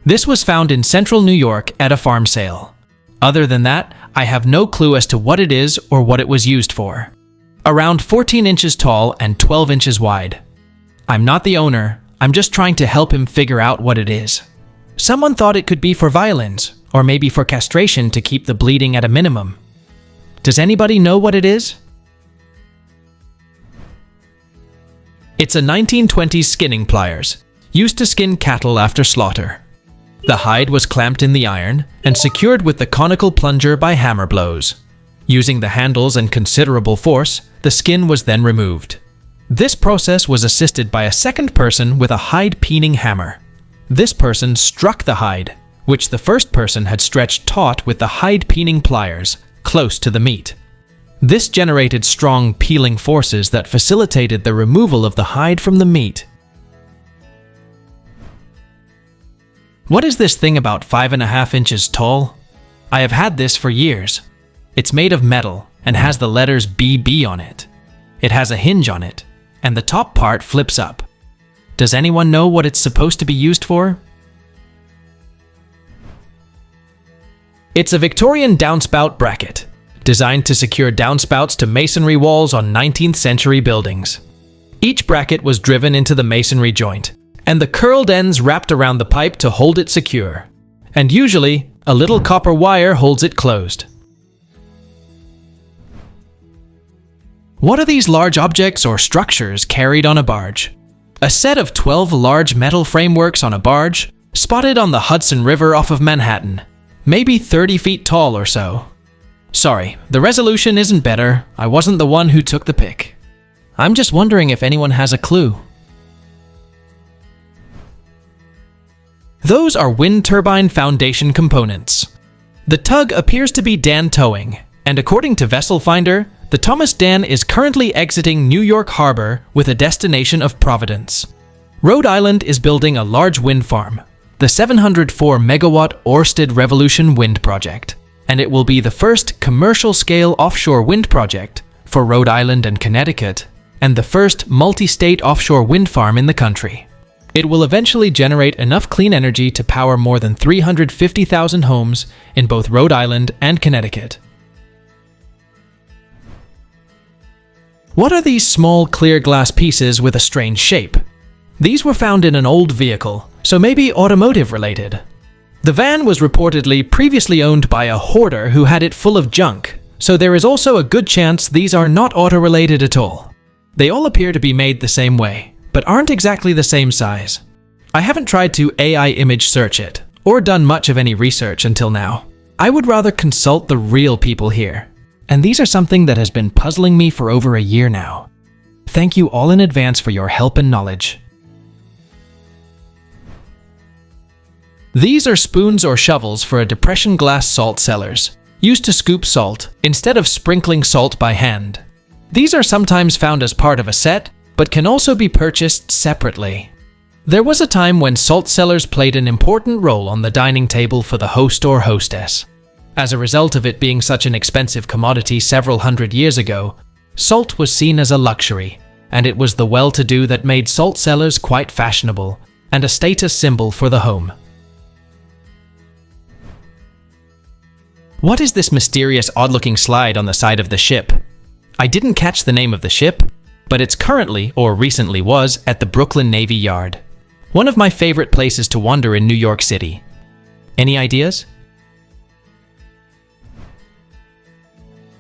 This was found in central New York at a farm sale. Other than that, I have no clue as to what it is or what it was used for. Around 14 inches tall and 12 inches wide. I'm not the owner, I'm just trying to help him figure out what it is. Someone thought it could be for violins, or maybe for castration to keep the bleeding at a minimum. Does anybody know what it is? It's a 1920s skinning pliers, used to skin cattle after slaughter. The hide was clamped in the iron and secured with the conical plunger by hammer blows. Using the handles and considerable force, the skin was then removed. This process was assisted by a second person with a hide peening hammer. This person struck the hide, which the first person had stretched taut with the hide peening pliers, close to the meat. This generated strong peeling forces that facilitated the removal of the hide from the meat. What is this thing about 5.5 inches tall? I have had this for years. It's made of metal and has the letters BB on it. It has a hinge on it, and the top part flips up. Does anyone know what it's supposed to be used for? It's a Victorian downspout bracket, designed to secure downspouts to masonry walls on 19th century buildings. Each bracket was driven into the masonry joint, and the curled ends wrapped around the pipe to hold it secure. And usually, a little copper wire holds it closed. What are these large objects or structures carried on a barge? A set of 12 large metal frameworks on a barge, spotted on the Hudson River off of Manhattan, maybe 30 feet tall or so. Sorry, the resolution isn't better. I wasn't the one who took the pic. I'm just wondering if anyone has a clue. Those are wind turbine foundation components. The tug appears to be Dan towing, and according to Vessel Finder, the Thomas Dan is currently exiting New York Harbor with a destination of Providence. Rhode Island is building a large wind farm, the 704 megawatt Ørsted Revolution Wind Project, and it will be the first commercial-scale offshore wind project for Rhode Island and Connecticut, and the first multi-state offshore wind farm in the country. It will eventually generate enough clean energy to power more than 350,000 homes in both Rhode Island and Connecticut. What are these small clear glass pieces with a strange shape? These were found in an old vehicle, so maybe automotive related. The van was reportedly previously owned by a hoarder who had it full of junk, so there is also a good chance these are not auto-related at all. They all appear to be made the same way, but aren't exactly the same size. I haven't tried to AI image search it, or done much of any research until now. I would rather consult the real people here. And these are something that has been puzzling me for over a year now. Thank you all in advance for your help and knowledge. These are spoons or shovels for a depression glass salt cellars, used to scoop salt instead of sprinkling salt by hand. These are sometimes found as part of a set, but can also be purchased separately. There was a time when salt cellars played an important role on the dining table for the host or hostess. As a result of it being such an expensive commodity several hundred years ago, salt was seen as a luxury, and it was the well-to-do that made salt cellars quite fashionable and a status symbol for the home. What is this mysterious odd-looking slide on the side of the ship? I didn't catch the name of the ship, but it's currently, or recently was, at the Brooklyn Navy Yard. One of my favorite places to wander in New York City. Any ideas?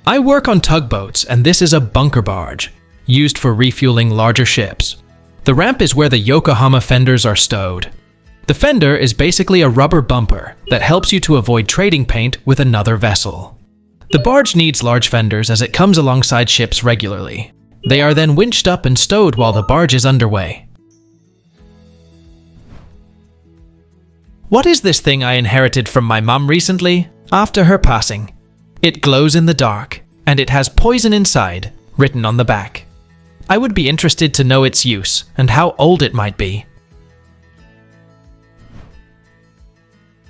I work on tugboats, and this is a bunker barge, used for refueling larger ships. The ramp is where the Yokohama fenders are stowed. The fender is basically a rubber bumper that helps you to avoid trading paint with another vessel. The barge needs large fenders as it comes alongside ships regularly. They are then winched up and stowed while the barge is underway. What is this thing I inherited from my mum recently, after her passing? It glows in the dark, and it has poison inside, written on the back. I would be interested to know its use and how old it might be.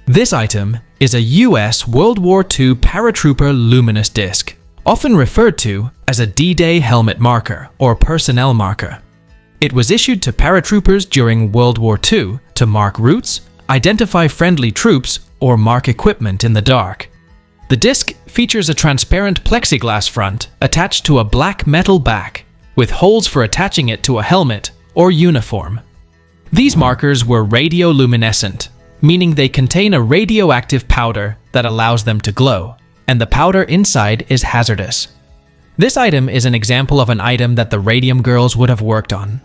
This item is a US World War II paratrooper luminous disc, often referred to as a D-Day helmet marker or personnel marker. It was issued to paratroopers during World War II to mark routes, identify friendly troops, or mark equipment in the dark. The disc features a transparent plexiglass front attached to a black metal back, with holes for attaching it to a helmet or uniform. These markers were radioluminescent, meaning they contain a radioactive powder that allows them to glow, and the powder inside is hazardous. This item is an example of an item that the Radium Girls would have worked on.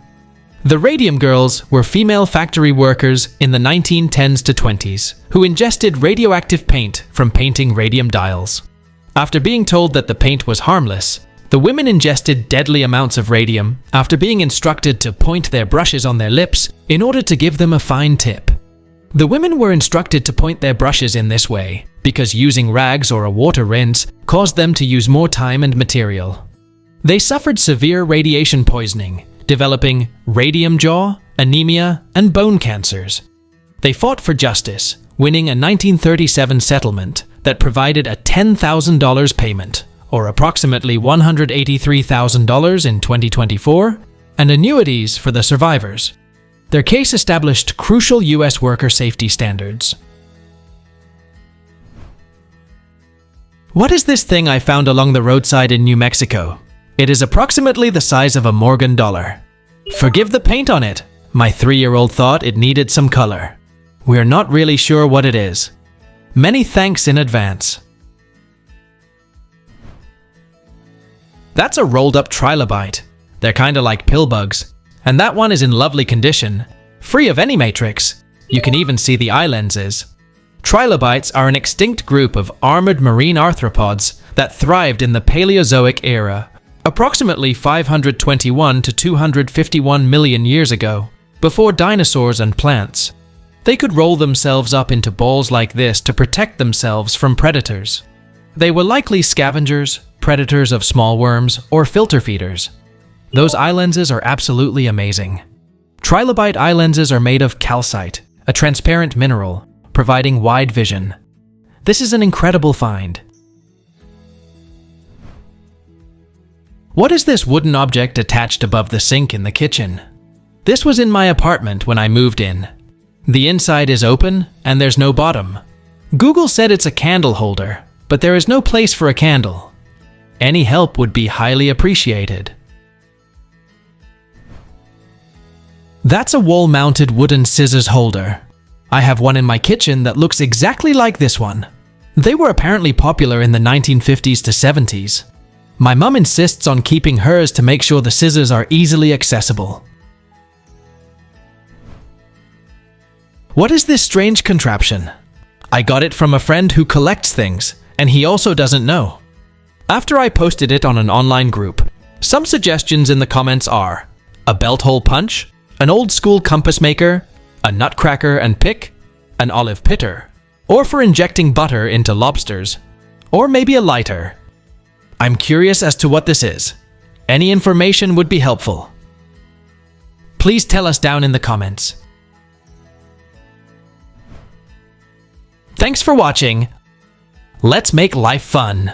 The Radium Girls were female factory workers in the 1910s to 20s who ingested radioactive paint from painting radium dials. After being told that the paint was harmless, the women ingested deadly amounts of radium after being instructed to point their brushes on their lips in order to give them a fine tip. The women were instructed to point their brushes in this way because using rags or a water rinse caused them to use more time and material. They suffered severe radiation poisoning, developing radium jaw, anemia, and bone cancers. They fought for justice, winning a 1937 settlement that provided a $10,000 payment, or approximately $183,000 in 2024, and annuities for the survivors. Their case established crucial U.S. worker safety standards. What is this thing I found along the roadside in New Mexico? It is approximately the size of a Morgan dollar. Forgive the paint on it. My 3-year-old thought it needed some color. We're not really sure what it is. Many thanks in advance. That's a rolled up trilobite. They're kinda like pill bugs. And that one is in lovely condition, free of any matrix. You can even see the eye lenses. Trilobites are an extinct group of armored marine arthropods that thrived in the Paleozoic era, approximately 521 to 251 million years ago, before dinosaurs and plants. They could roll themselves up into balls like this to protect themselves from predators. They were likely scavengers, predators of small worms, or filter feeders. Those eye lenses are absolutely amazing. Trilobite eye lenses are made of calcite, a transparent mineral, providing wide vision. This is an incredible find. What is this wooden object attached above the sink in the kitchen? This was in my apartment when I moved in. The inside is open and there's no bottom. Google said it's a candle holder, but there is no place for a candle. Any help would be highly appreciated. That's a wall-mounted wooden scissors holder. I have one in my kitchen that looks exactly like this one. They were apparently popular in the 1950s to 70s. My mum insists on keeping hers to make sure the scissors are easily accessible. What is this strange contraption? I got it from a friend who collects things, and he also doesn't know. After I posted it on an online group, some suggestions in the comments are a belt hole punch, an old school compass maker, a nutcracker and pick, an olive pitter, or for injecting butter into lobsters, or maybe a lighter. I'm curious as to what this is. Any information would be helpful. Please tell us down in the comments. Thanks for watching. Let's make life fun.